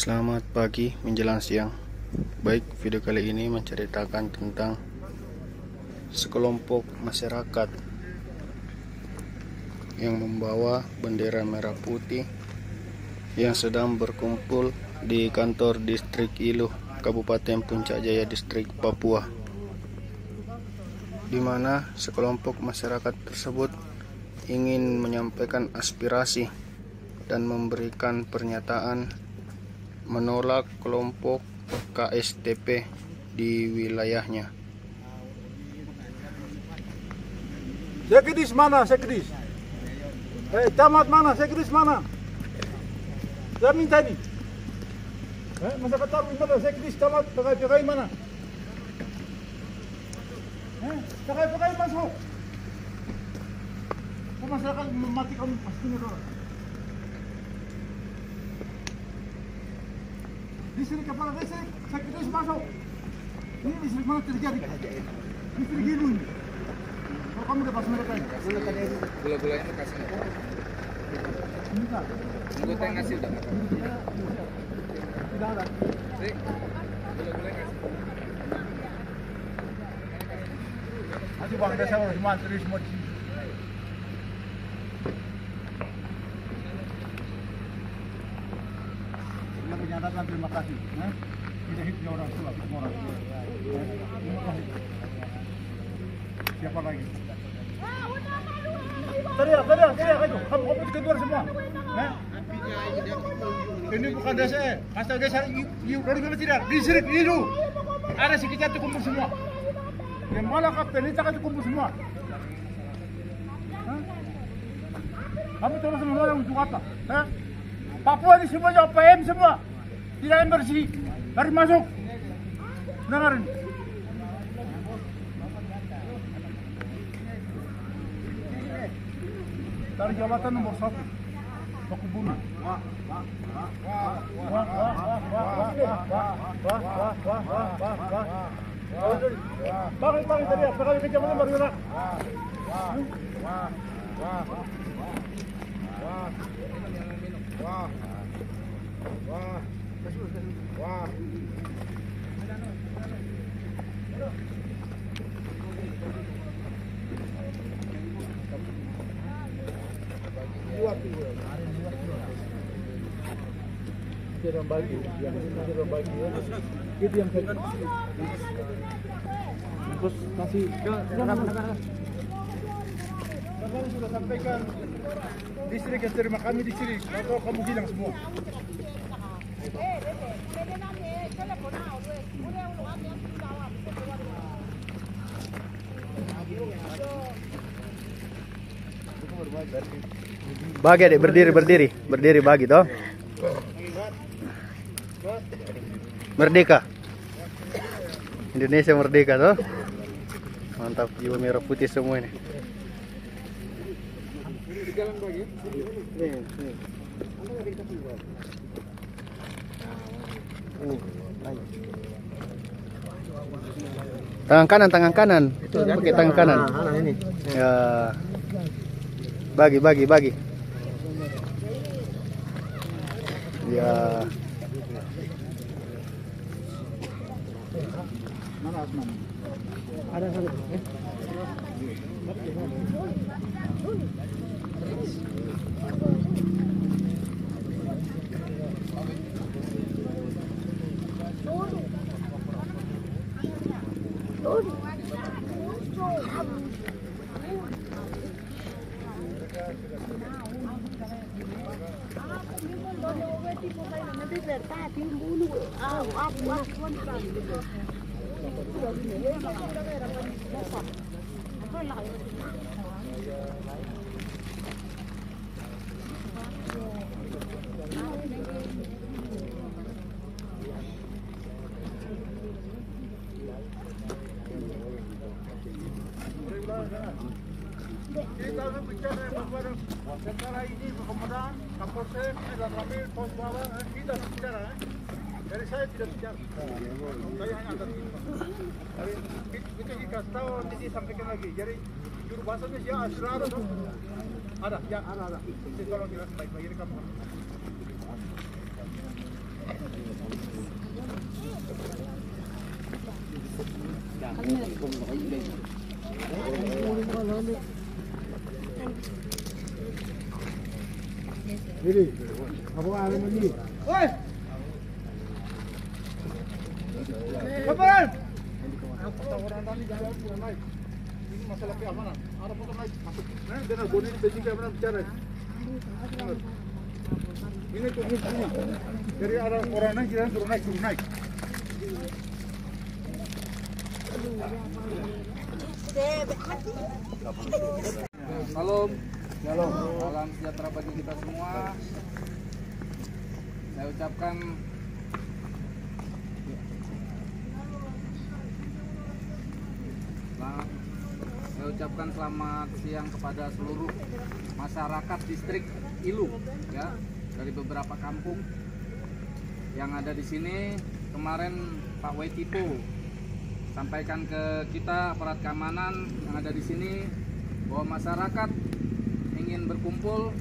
Selamat pagi menjelang siang. Baik, video kali ini menceritakan tentang sekelompok masyarakat yang membawa bendera merah putih yang sedang berkumpul di kantor distrik Iluh, Kabupaten Puncak Jaya, distrik Papua, di mana sekelompok masyarakat tersebut ingin menyampaikan aspirasi dan memberikan pernyataan menolak kelompok KSTP di wilayahnya. Sekedis mana? Sekedis. Camat mana? Sekedis mana? Saya minta ini. Masyarakat tahu mana? Sekedis camat pakai mana? Pakai masuk. Masyarakat mematikan pastinya orang. Distrik kepala distrik, sekedis masuk. Ini distrik mana terjadi? Distrik Iluh ini. Kalau kamu udah pas mereka ini. Gula-gulanya lu kasih nggak? Minta. Anggota yang ngasih udah nggak? Tidak ada. Sih, gula-gulanya ngasih. Aduh bang, desa orang semua terus semua. Penyadapan terima kasih. Tidak hidupnya orang tua, semua orang tua. Terima kasih. Siapa lagi? Teriak itu. Kamu keluar semua. Ini bukan desa. Asal desa dari mana tidak? Distrik Iluh. Ada sekitar itu kumpul semua. Yang malah kapten ini itu kumpul semua. Kamu terus menolong untuk apa? Papua ini semuanya OPM semua. Tidak yang bersih. Tarik masuk. Dengar ini. Dari jabatan nomor 1. Baku bunuh. Bang teriak. Sekali kejamatan baru gerak. Itu yang saya terus kasih ke kami sudah sampaikan distrik yang terima kami di sini. Kalau kamu bilang semua. Bagi adik, berdiri bagi toh. Merdeka. Indonesia merdeka toh. Mantap, jiwa merah putih semua ini. Tangan kanan. Itu pakai tangan kanan. Ya. Bagi. Ya. Mana Asman? Ada satu. Kita berbicara sekarang ini Komandan, Kapolsek, dan Ramil, Pos Bawah, kita bicara. Dari saya tidak bicara. Saya hanya antar kita dikasih tahu nanti sampaikan lagi. Jadi juru bahasanya siapa? Asrara tuh. Ada, ya ada. Jadi tolong jelas baik-baik ini kamu. Ini, apa alam ini? Woi, kapan? Orang tadi jalan pulang naik. Ini masalah keamanan. Ada foto naik masuk. Nah, dengan bodi ini basic keamanan bicara. Ini tuh ini. Jadi ada orang naik jalan turun naik. Salam. Salam sejahtera bagi kita semua. Saya ucapkan selamat siang kepada seluruh masyarakat distrik Ilu ya, dari beberapa kampung yang ada di sini. Kemarin Pak Wetipo sampaikan ke kita aparat keamanan yang ada di sini bahwa masyarakat ingin berkumpul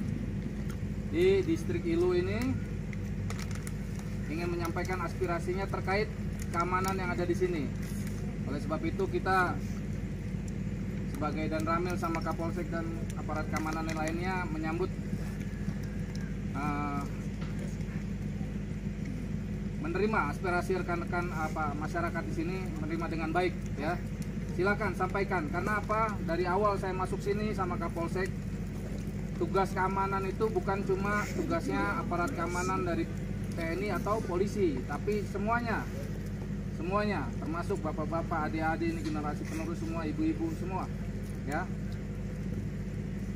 di distrik Ilu ini, ingin menyampaikan aspirasinya terkait keamanan yang ada di sini. Oleh sebab itu kita sebagai Danramil sama Kapolsek dan aparat keamanan yang lainnya menyambut menerima aspirasi rekan-rekan masyarakat di sini, menerima dengan baik ya. Silakan sampaikan, karena apa? Dari awal saya masuk sini sama Kapolsek, tugas keamanan itu bukan cuma tugasnya aparat keamanan dari TNI atau polisi, tapi semuanya, termasuk bapak-bapak, adik-adik, ini generasi penerus semua, ibu-ibu semua ya.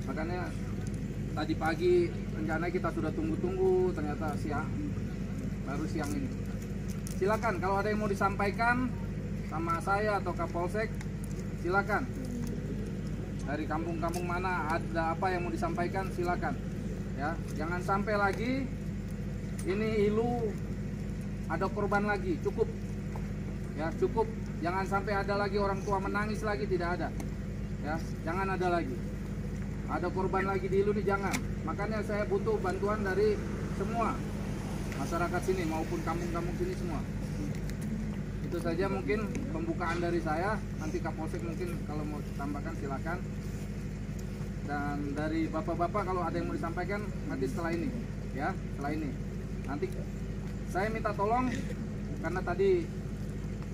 Makanya tadi pagi rencana kita sudah tunggu-tunggu, ternyata baru siang ini. Silakan kalau ada yang mau disampaikan sama saya atau Kapolsek, silakan. Dari kampung-kampung mana ada apa yang mau disampaikan, silakan ya. Jangan sampai lagi ini Ilu ada korban lagi, cukup ya, cukup. Jangan sampai ada lagi orang tua menangis lagi, tidak ada ya, jangan ada lagi. Ada korban lagi di Ilu nih, jangan. Makanya saya butuh bantuan dari semua masyarakat sini maupun kampung-kampung sini semua. Itu saja mungkin pembukaan dari saya. Nanti Kapolsek mungkin kalau mau tambahkan silakan. Dan dari bapak-bapak kalau ada yang mau disampaikan nanti setelah ini ya, setelah ini. Nanti saya minta tolong, karena tadi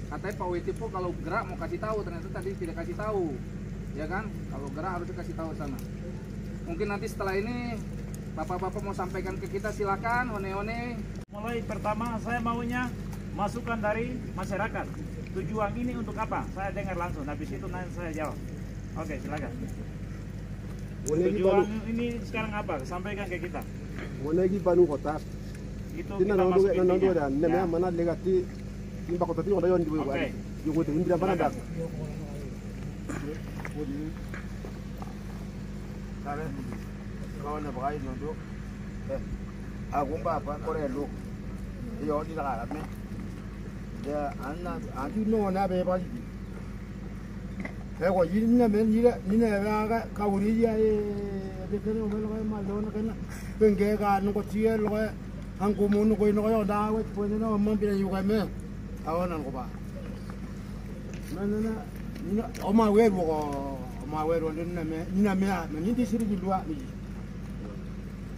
katanya Pak Wetipo kalau gerak mau kasih tahu, ternyata tadi tidak kasih tahu ya kan. Kalau gerak harus dikasih tahu sana. Mungkin nanti setelah ini bapak-bapak mau sampaikan ke kita, silakan. One-one. Mulai pertama saya maunya masukan dari masyarakat. Tujuan ini untuk apa? Saya dengar langsung, habis itu nanti saya jawab. Oke, silakan. Tujuan ini sekarang apa? Sampaikan ke kita. Monegi banu kotak. Itu Tina kita nando masukin nando ya. dan neme mana legati timba kota ti odayon di Oke. Yugo te indira mana dak. Sabe, kalau nak pakai itu, aku apa Korea lu, dia di dalam ni, dia anak anti no na be pagi. Saya kau ini na men ni na agak kau ni dia betul ni orang orang malu nak kena penggerak nak cia orang angkumun nak ini orang dah awet pun ni orang mampir juga me, awak nak apa? Mana na ni oma wer bukan. Mawero nina mea menindi siri di luar ni.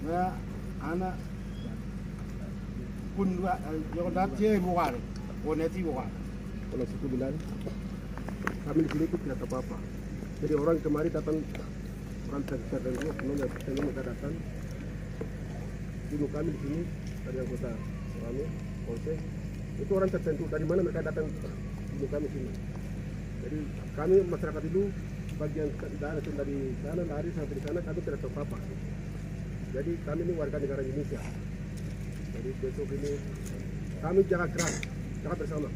Ya, anak pun dua yang dah cie bukan, boneti bukan. Kalau suku bilang kami di sini itu tidak apa-apa. Jadi orang kemarin datang, orang tertentu, sebelum mereka datang, ibu kami di sini dari anggota kami, Polsek, itu orang tertentu. Dari mana mereka datang ibu kami sini. Jadi kami masyarakat itu bagian dari sana lari sampai di sana, kami tidak tahu apa. Jadi kami ini warga negara Indonesia. Jadi besok ini kami jaga keras, jaga bersama.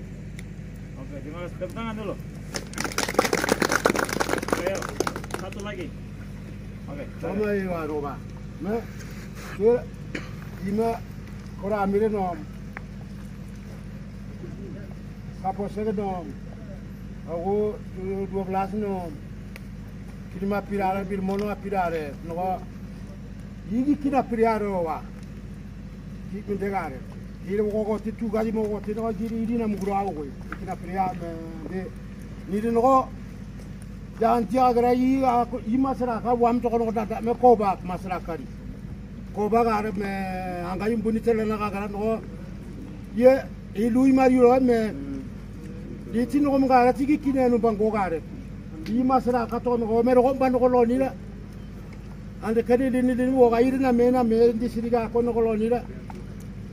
Oke, terima kasih. Tepuk tangan dulu. Ayo, satu lagi. Oke. Sama ini waroba. Me, dia ini orang Amerika nom. Kapolsek nom. Aku 12 nom. Kima pirare bil mono pirare no yigi kina pirare wa ki ndegare ile ko ko titu gaji mo ko tino jiri iri na mugro awo ko kina pirare de Ni din ko jangan tiaga i masyarakat wam to kono dada me koba masyarakat koba gare me angayim buni tele na gare no ye ilui mariyo me di tino ko ngara tigi kinenu bango gare i masyarakat to no me ro ban ko lo ni la ande kadi din wo ga irina me di siriga ko no ko lo ni la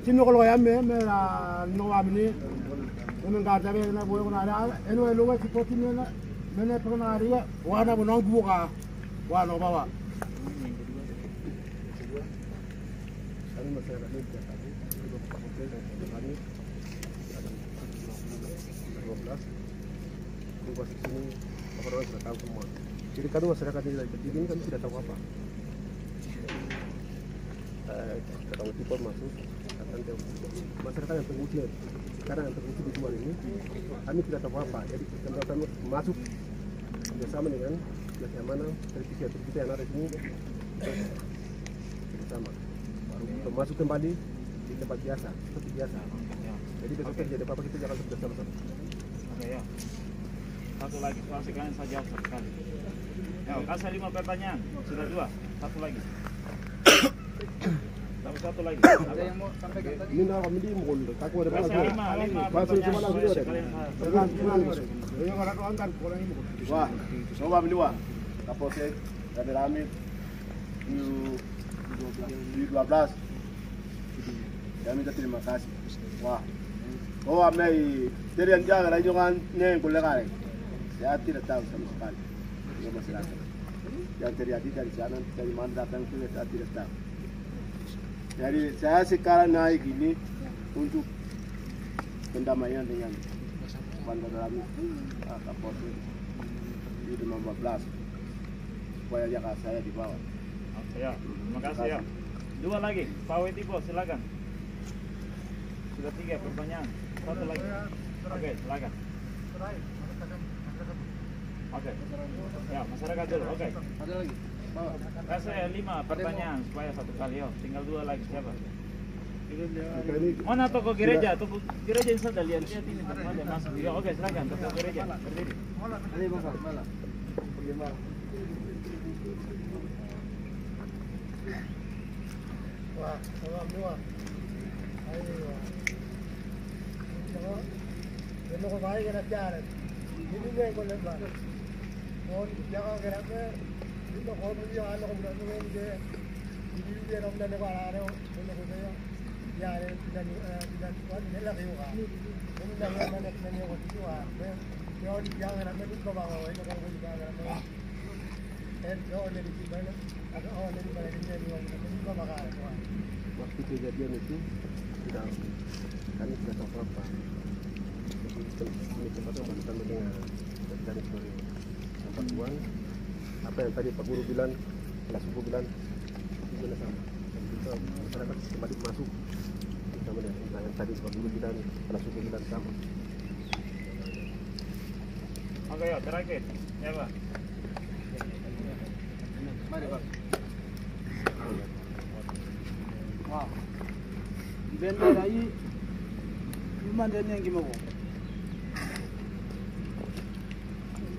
tino ko lo ya me la no amni no ngata be na bo ko na ala eno elo wa tipoti ni na mene pengaria wana bonong buka wana bawa kami masyarakat ini tidak tahu hotel dan kami ada 12 di sini orang sudah tahu semua jadi kami masyarakat ini kami tidak tahu apa ketemu tipe masuk masyarakat yang terusir sekarang yang terusir di luar ini kami tidak tahu apa jadi kami masuk bersama dengan yang mana televisi yang ada di sini bersama baru masuk kembali di tempat biasa seperti biasa jadi besok terjadi apa-apa kita jangan bersama-sama. Oke ya, satu lagi soal kalian saya jawab sekali. Ya, kasih 5 pertanyaan sudah 2, satu lagi. Satu lagi. Ada yang mau sampaikan tadi? Ini nama kami di Mukul. Aku ada Kasih 5 pertanyaan. Wah, coba berdua. Kapolsek, Kader Hamid, U12. Kami minta terima kasih. Wah, oh amai dari yang jaga rajongan nih kuliah saya tidak tahu sama sekali dengan masyarakat yang terjadi dari sana dari mana datang itu saya tidak tahu. Jadi saya sekarang naik ini untuk pendamaian dengan Kader Hamid, Kapolsek di 15 supaya jaga saya di bawah. Oke ya, terima kasih ya. 2 lagi, Pak Wetipo silakan. Sudah 3 pertanyaan, satu lagi. Oke, silakan. Oke, ya masyarakat dulu. Oke. Ada lagi. Kasih 5 pertanyaan supaya satu kali yo. Tinggal 2 lagi siapa? Mana toko gereja? Toko gereja yang sudah lihat ini ada masuk. Ya, oke silakan toko gereja. Berdiri. Ada masalah. Bagaimana? Wah, salam dua. Ayo. Ini kok baik kan jalan. Ini gue kok lebar. Mohon jangan geraknya. Itu kok dia anak kok berani main dia. Ini dia orang dan lebar ada. Ini kok dia. Ya ada tidak kuat ini lagi juga. Ini dah mana mana kok itu ah. Dia jangan geraknya itu kok bawa ini kok dia geraknya. Yo dari sini mana? Agak dari mana ini ini kok bakal. Waktu kejadian itu tidak kami tidak tahu apa. Ini tempat yang baru kami dengar dari tempat uang. Apa yang tadi Pak Guru bilang, kelas suku bilang, itu benar sama. Kita masyarakat kembali masuk sama dengan yang tadi Pak Guru bilang, kelas suku bilang sama. Oke ya, terakhir. Ya Pak. Mari Pak. Wah. Bendera ini cuma yang gimana?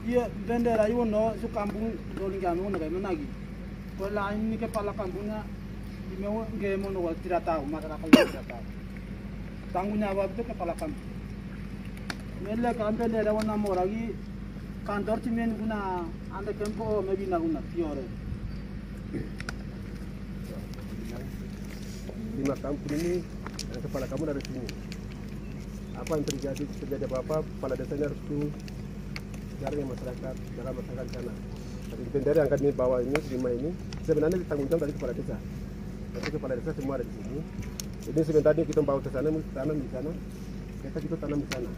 Dia bendera itu no su kampung rolling kami no kayak mana lagi? Kalau ini kepala kampungnya di mau game no tidak tahu masyarakat tidak tahu. Tanggung jawab itu kepala kampung. Melihat kan bendera warna merah lagi kantor cimen guna anda kempo mebina guna tiore. 5 kampung ini kepala kamu dari sini. Apa yang terjadi apa-apa, kepala desanya harus turun jaring masyarakat, jaga masyarakat di sana. Tapi bendera yang akan dibawa ini, 5 ini, sebenarnya ditanggung jawab dari kepala desa. Tapi kepala desa semua ada di sini. Jadi sebenarnya kita bawa ke sana, tanam di sana, kita tanam di sana.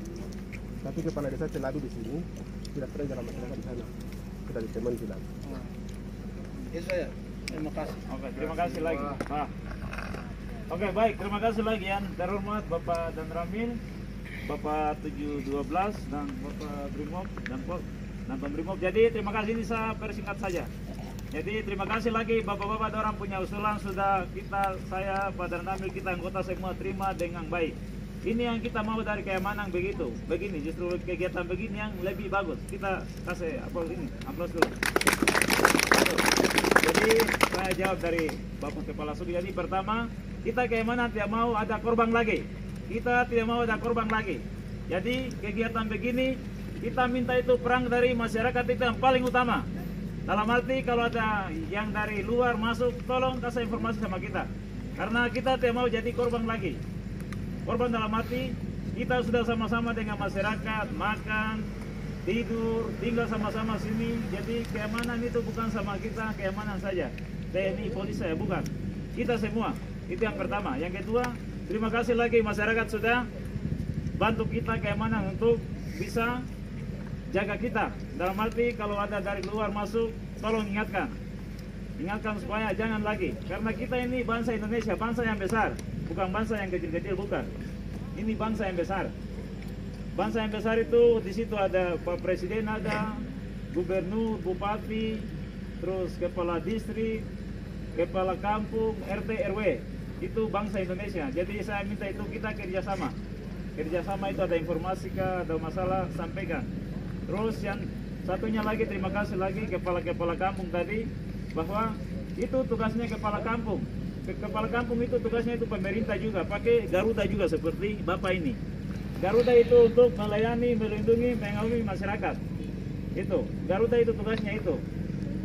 Tapi kepala desa selalu di sini, tidak pernah jalan masyarakat di sana. Kita di teman bilang. Itu saya. Terima kasih. Oke, terima kasih lagi. Pak. Oke, baik. Terima kasih lagi yang terhormat Bapak Dan Ramil, Bapak 712 dan Bapak Brimob dan Pembrimob. Jadi terima kasih, ini saya persingkat saja. Jadi terima kasih lagi Bapak-bapak, orang punya usulan sudah saya Pak Dan Ramil, kita anggota semua terima dengan baik. Ini yang kita mau dari keamanan begitu. Begini, justru kegiatan begini yang lebih bagus. Kita kasih aplaus dulu. Jadi saya jawab dari Bapak Kepala Suku. Jadi pertama, kita keamanan tidak mau ada korban lagi. Kita tidak mau ada korban lagi. Jadi kegiatan begini kita minta itu perang dari masyarakat itu yang paling utama. Dalam arti kalau ada yang dari luar masuk, tolong kasih informasi sama kita. Karena kita tidak mau jadi korban lagi. Korban dalam arti kita sudah sama-sama dengan masyarakat, makan, tidur, tinggal sama-sama sini. Jadi keamanan itu bukan sama kita, keamanan saja. TNI, polisi saya bukan. Kita semua. Itu yang pertama. Yang kedua, terima kasih lagi masyarakat sudah bantu kita keamanan untuk bisa jaga kita. Dalam arti kalau ada dari luar masuk, tolong ingatkan. Ingatkan supaya jangan lagi. Karena kita ini bangsa Indonesia, bangsa yang besar. Bukan bangsa yang kecil-kecil, bukan. Ini bangsa yang besar. Bangsa yang besar itu di situ ada Pak Presiden, ada Gubernur, Bupati, terus Kepala Distrik, Kepala Kampung, RT, RW. Itu bangsa Indonesia. Jadi saya minta itu kita kerjasama. Kerjasama itu ada informasi kah, ada masalah, sampaikan. Terus yang satunya lagi, terima kasih lagi Kepala Kampung tadi, bahwa itu tugasnya Kepala Kampung. Kepala Kampung itu tugasnya itu pemerintah juga, pakai Garuda juga seperti Bapak ini. Garuda itu untuk melayani, melindungi, mengayomi masyarakat. Itu, Garuda itu tugasnya itu.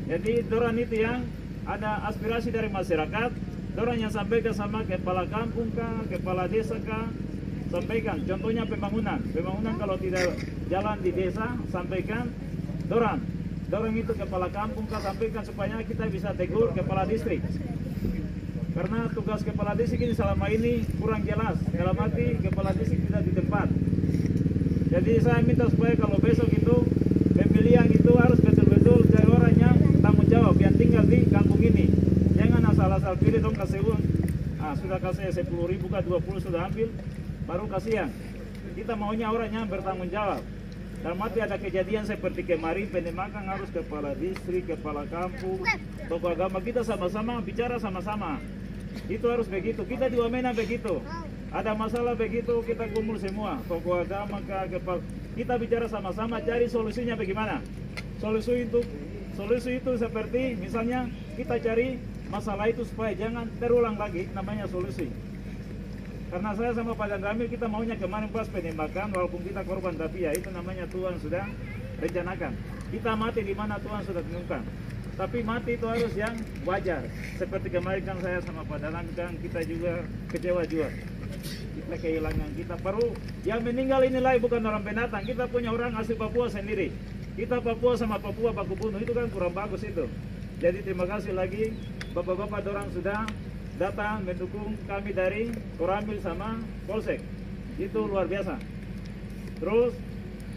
Jadi dorang itu yang ada aspirasi dari masyarakat, dorang yang sampaikan sama Kepala Kampung kah, Kepala Desa kah, sampaikan. Contohnya pembangunan. Pembangunan kalau tidak jalan di desa, sampaikan dorang. Dorang itu Kepala Kampung kah, sampaikan supaya kita bisa tegur Kepala Distrik. Karena tugas Kepala Distrik ini selama ini kurang jelas. Dalam arti Kepala Distrik tidak di tempat. Jadi saya minta supaya kalau besok itu pemilihan itu harus betul-betul cari orang yang tanggung jawab, yang tinggal di kampung ini. Jangan asal-asal pilih dong kasih uang. Sudah kasih 10.000 kah 20 sudah ambil, baru kasihan. Kita maunya orang yang bertanggung jawab. Dalam arti ada kejadian seperti kemarin penembakan harus Kepala Distrik, Kepala Kampung, tokoh agama, kita sama-sama bicara sama-sama. Itu harus begitu. Kita di Wamena begitu. Ada masalah begitu kita kumpul semua, tokoh agama kepala. Kita bicara sama-sama cari solusinya bagaimana. Solusi itu seperti misalnya kita cari masalah itu supaya jangan terulang lagi, namanya solusi. Karena saya sama Pak Dan Ramil kita maunya kemarin pas penembakan walaupun kita korban, tapi ya itu namanya Tuhan sudah rencanakan. Kita mati di mana Tuhan sudah tentukan. Tapi mati itu harus yang wajar. Seperti kemarin kan saya sama Pak Dalam kan kita juga kecewa juga. Kita kehilangan kita baru yang meninggal inilah bukan orang pendatang. Kita punya orang asli Papua sendiri. Kita Papua sama Papua baku bunuh itu kan kurang bagus itu. Jadi terima kasih lagi bapak-bapak dorang sudah datang mendukung kami dari Koramil sama Polsek. Itu luar biasa. Terus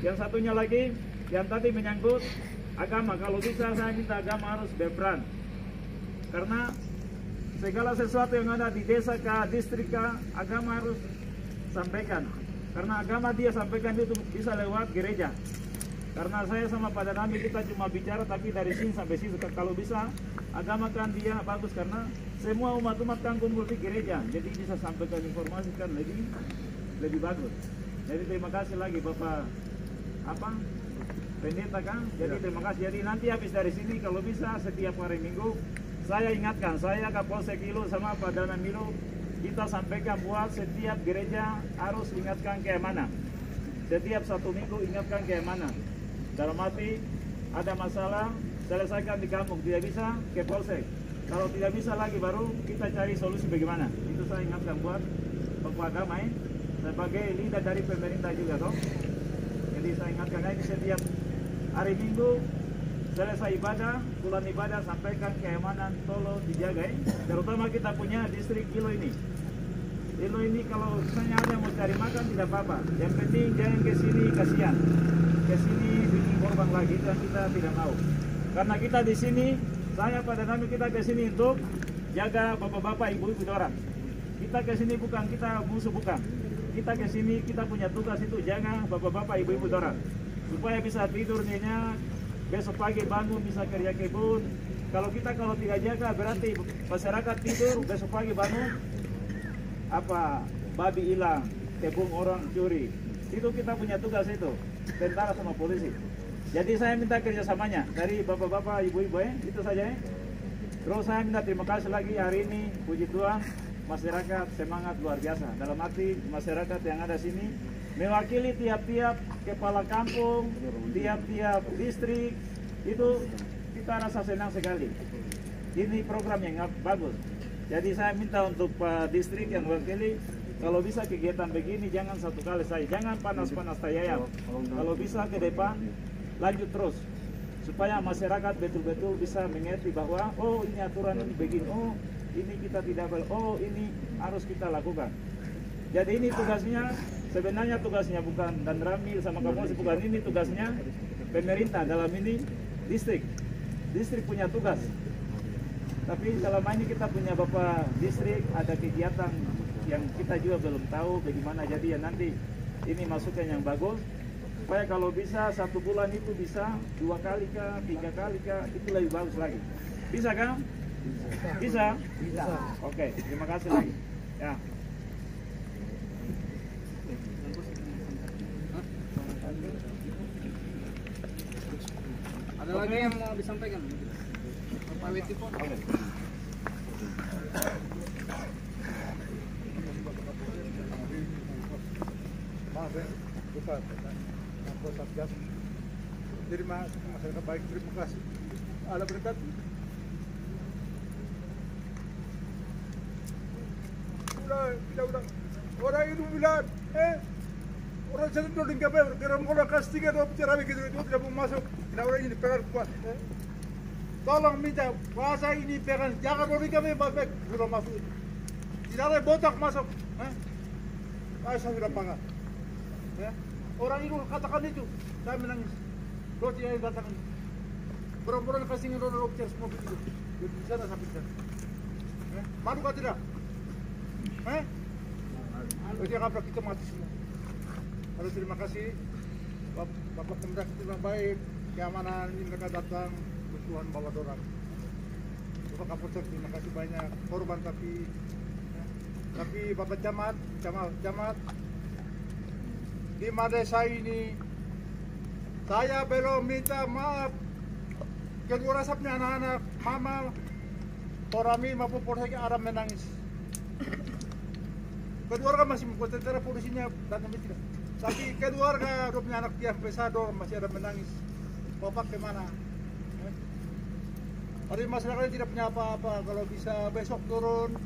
yang satunya lagi yang tadi menyangkut agama. Kalau bisa saya minta agama harus berperan. Karena segala sesuatu yang ada di desa kah, distrik kah, agama harus sampaikan. Karena agama dia sampaikan itu bisa lewat gereja. Karena saya sama Pak Danami kita cuma bicara tapi dari sini sampai situ. Kalau bisa agama kan dia bagus karena semua umat-umat kan kumpul di gereja. Jadi bisa sampaikan informasi kan lebih bagus. Jadi terima kasih lagi Bapak Pendeta kan. Jadi terima kasih. Jadi nanti habis dari sini kalau bisa setiap hari Minggu saya ingatkan, saya Kapolsek Ilu sama Pak Danam Ilu kita sampaikan buat setiap gereja harus ingatkan keamanan. Setiap 1 minggu ingatkan keamanan. Dalam arti ada masalah selesaikan di kampung, tidak bisa ke Polsek. Kalau tidak bisa lagi baru kita cari solusi bagaimana. Itu saya ingatkan buat Bapak Agama sebagai leader dari pemerintah juga toh. Jadi saya ingatkan ini setiap hari Minggu selesai ibadah, pulang ibadah sampaikan keamanan tolong dijaga terutama kita punya distrik Ilo ini. Ilo ini kalau misalnya ada mau cari makan tidak apa-apa. Yang penting jangan ke sini kasihan. Ke sini bikin korban lagi dan kita tidak mau. Karena kita di sini, saya pada kami kita ke sini untuk jaga bapak-bapak, ibu-ibu orang. Kita ke sini bukan kita musuh bukan. Kita ke sini kita punya tugas itu jaga bapak-bapak, ibu-ibu orang. Supaya bisa tidur nyenyak, besok pagi bangun bisa kerja kebun. Kalau tidak jaga berarti masyarakat tidur besok pagi bangun babi hilang, kebun orang curi. Itu kita punya tugas itu, tentara sama polisi. Jadi saya minta kerjasamanya dari bapak-bapak, ibu-ibu itu saja ya. Terus saya minta terima kasih lagi hari ini, puji Tuhan, masyarakat semangat luar biasa. Dalam arti masyarakat yang ada sini mewakili tiap-tiap kepala kampung, tiap-tiap distrik, itu kita rasa senang sekali. Ini program yang bagus. Jadi saya minta untuk Pak Distrik yang mewakili, kalau bisa kegiatan begini jangan satu kali saja, jangan panas-panas tayang. Kalau bisa ke depan, lanjut terus. Supaya masyarakat betul-betul bisa mengerti bahwa, oh ini aturan ini begini, oh ini kita tidak boleh, oh ini harus kita lakukan. Jadi ini tugasnya, sebenarnya tugasnya bukan Dan Ramil sama Kapolsek, bukan, ini tugasnya pemerintah, dalam ini distrik. Distrik punya tugas. Tapi selama ini kita punya Bapak Distrik, ada kegiatan yang kita juga belum tahu bagaimana, jadi ya nanti ini masukan yang bagus. Supaya kalau bisa 1 bulan itu bisa 2 kali kah, 3 kali kah, itu lebih bagus lagi. Bisa kan? Bisa? Bisa. Oke, terima kasih lagi. Ya. Ada lagi yang mau disampaikan? Pak Witipon. Maaf ya, lupa. Aku Satgas. Jadi masyarakat baik, terima kasih. Ada berkat. Udah. Orang itu bilang, orang saya itu di KPR, kerana orang kasih 3 atau bicara begitu, itu tidak mau masuk. Nah orang ini pegang kuat. Tolong minta bahasa ini pegang, jangan orang kami baik sudah masuk. Tidak ada botak masuk. Saya sudah panggil. Orang itu katakan itu, saya menangis. Kalau tidak katakan, orang-orang kasih orang officer semua begitu. Di sana sampai di sana. Malu kah tidak? Jangan kita mati semua. Harus terima kasih Bapak Pemda itu baik, keamanan ini mereka datang, Tuhan bawa dorang. Bapak Kapolsek terima kasih banyak, korban tapi Bapak Camat di desa ini saya belum minta maaf kedua rasanya anak-anak mama Porami maupun Polsek Aram menangis. Keluarga masih tentara polisinya dan tidak. Tapi keluarga punya anak dia pesador masih ada menangis. Bapak kemana? Hari masyarakat tidak punya apa-apa. Kalau bisa besok turun.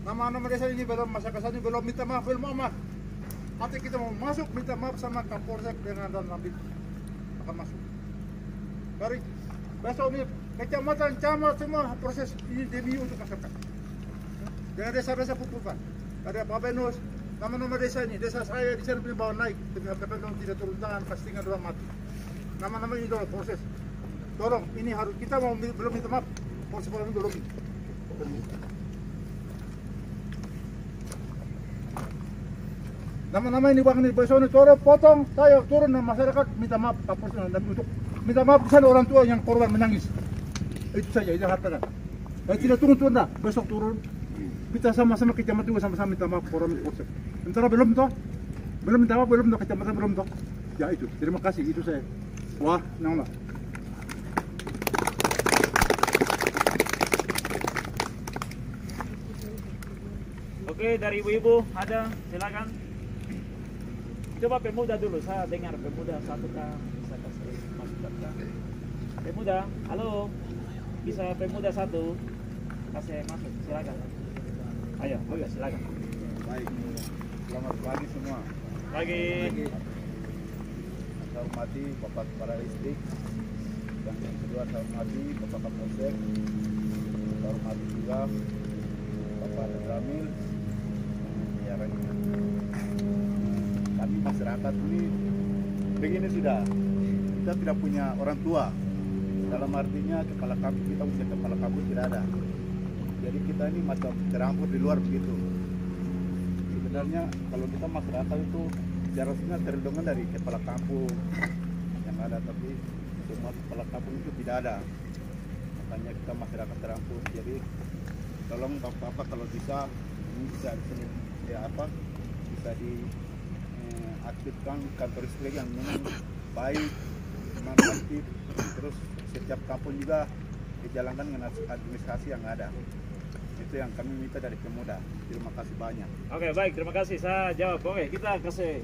Nama-nama desa ini belum, masyarakat ini belum minta maaf, belum maaf. Nanti kita mau masuk minta maaf sama Kapolsek dengan Dan Ramil akan masuk. Mari besok ini kecamatan, camat semua proses ini demi untuk masyarakat. Dengan desa-desa pupukan. Ada Pak Benus, nama-nama desa ini, desa saya di sana punya bawa naik, tapi PPN tidak turun tangan, pastinya orang mati. Nama-nama ini dalam proses. Tolong, ini harus kita mau belum minta maaf, proses ini belum. Nama-nama ini bang ini besok ini tolong potong, saya turun dan masyarakat minta maaf, Kapolsek dan untuk minta maaf di sana orang tua yang korban menangis. Itu saja, itu hartakan. Tidak turun dah, besok turun. Kita sama-sama kecamatan juga sama-sama minta maaf orang Polsek. Sementara belum toh minta maaf, belum toh kecamatan belum toh. Ya itu, terima kasih itu saya. Wah, nama. Oke, dari ibu-ibu ada, silakan. Coba pemuda dulu, saya dengar pemuda satu kah, bisa kasih masukan kah? Pemuda, halo, bisa pemuda satu kasih masuk, silakan. Ayo, silakan. Baik, selamat pagi semua. Pagi. Saya hormati Bapak Kepala Distrik, dan yang kedua saya hormati Bapak Kapolsek, saya hormati juga Bapak Dan Ramil. Ya, kami masyarakat ini begini sudah, kita tidak punya orang tua. Dalam artinya kepala kampung kita punya kepala kampung tidak ada. Jadi kita ini macam terampur di luar begitu. Sebenarnya kalau kita masyarakat itu seharusnya terlindungan dari kepala kampung yang ada, tapi semua kepala kampung itu tidak ada. Makanya kita masyarakat terampur. Jadi tolong bapak-bapak kalau bisa ini bisa sudah diaktifkan kantor distrik yang memang baik, memang aktif, terus setiap kampung juga dijalankan dengan administrasi yang ada. Itu yang kami minta dari Pemuda. Terima kasih banyak. Oke, baik, terima kasih. Saya jawab. Oke, kita kasih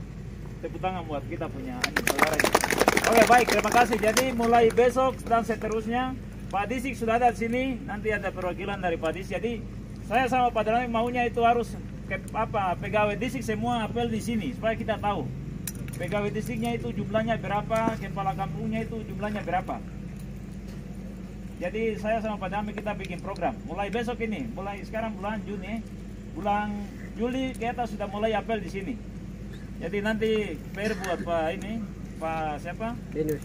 tepuk tangan buat kita punya saudara ini. Oke, baik, terima kasih. Jadi mulai besok dan seterusnya Pak Disik sudah ada di sini. Nanti ada perwakilan dari Pak Disik. Jadi saya sama Pak Drami maunya itu harus pegawai Disik semua apel di sini supaya kita tahu pegawai Disiknya itu jumlahnya berapa, kepala kampungnya itu jumlahnya berapa. Jadi saya sama Pak Dami kita bikin program mulai besok ini, mulai sekarang bulan Juni, bulan Juli kita sudah mulai apel di sini. Jadi nanti PR buat Pak siapa? Denus.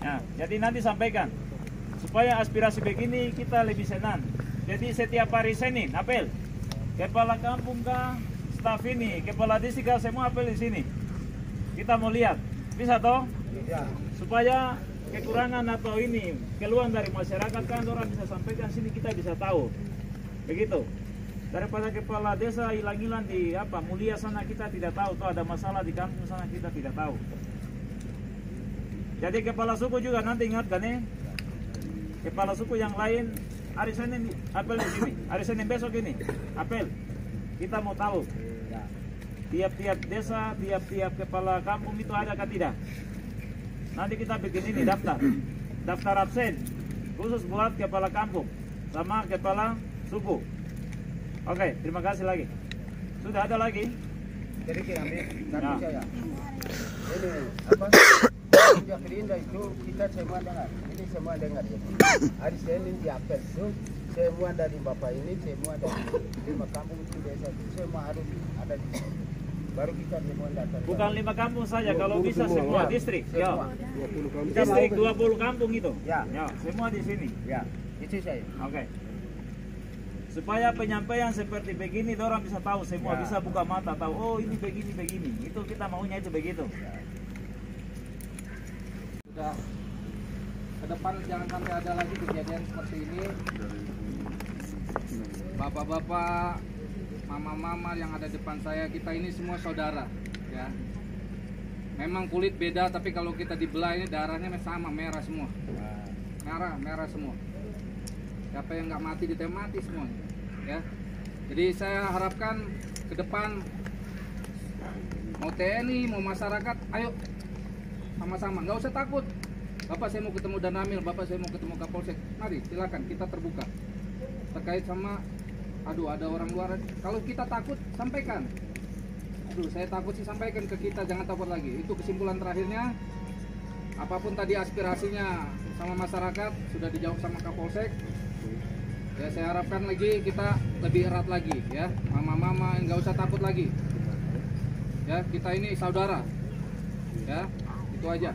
Nah, jadi nanti sampaikan supaya aspirasi begini kita lebih senang. Jadi setiap hari Senin apel, kepala kampung kah, staf ini, kepala distrik kah, semua apel di sini. Kita mau lihat, bisa toh? Ya. Supaya kekurangan atau ini keluhan dari masyarakat kan orang bisa sampaikan sini kita bisa tahu begitu daripada kepala desa hilang-hilang di Mulia sana kita tidak tahu tuh ada masalah di kampung sana kita tidak tahu. Jadi kepala suku juga nanti ingatkan kepala suku yang lain hari Senin apel di sini, hari Senin besok ini apel kita mau tahu tiap-tiap desa, tiap-tiap kepala kampung itu ada atau tidak. Nanti kita bikin ini daftar absen khusus buat kepala kampung sama kepala suku. Oke, terima kasih lagi. Sudah ada lagi? Jadi kita ambil kartu saya. Ini sejak Gerinda itu kita semua dengar. Ini semua dengar ya. Hari Senin di apel itu semua dari Bapak ini, semua dari 5 kampung itu desa itu semua harus ada di sini. Baru kita semua datang. Bukan 5 kampung saja, kalau bisa semua distrik. Ya. 20 kampung. Distrik 20 kampung itu. Ya. Semua di sini. Ya, itu saya. Oke. Supaya penyampaian seperti begini orang bisa tahu semua, bisa buka mata tahu oh ini begini. Itu kita maunya itu begitu. Sudah ke depan jangan sampai ada lagi kejadian seperti ini. Bapak-bapak, mama-mama yang ada depan saya, kita ini semua saudara ya. Memang kulit beda tapi kalau kita dibelah ini darahnya sama, merah semua. Merah semua. Siapa yang nggak mati ditembak mati semua ya. Jadi saya harapkan ke depan mau TNI, mau masyarakat, ayo sama-sama, nggak usah takut. Bapak saya mau ketemu Danramil, Bapak saya mau ketemu Kapolsek. Mari silakan kita terbuka terkait sama ada orang luar. Kalau kita takut, sampaikan. Saya takut sih, sampaikan ke kita, jangan takut lagi. Itu kesimpulan terakhirnya. Apapun tadi aspirasinya sama masyarakat sudah dijawab sama Kapolsek. Ya, saya harapkan lagi kita lebih erat lagi ya. Mama-mama nggak usah takut lagi. Ya, kita ini saudara. Ya, itu aja.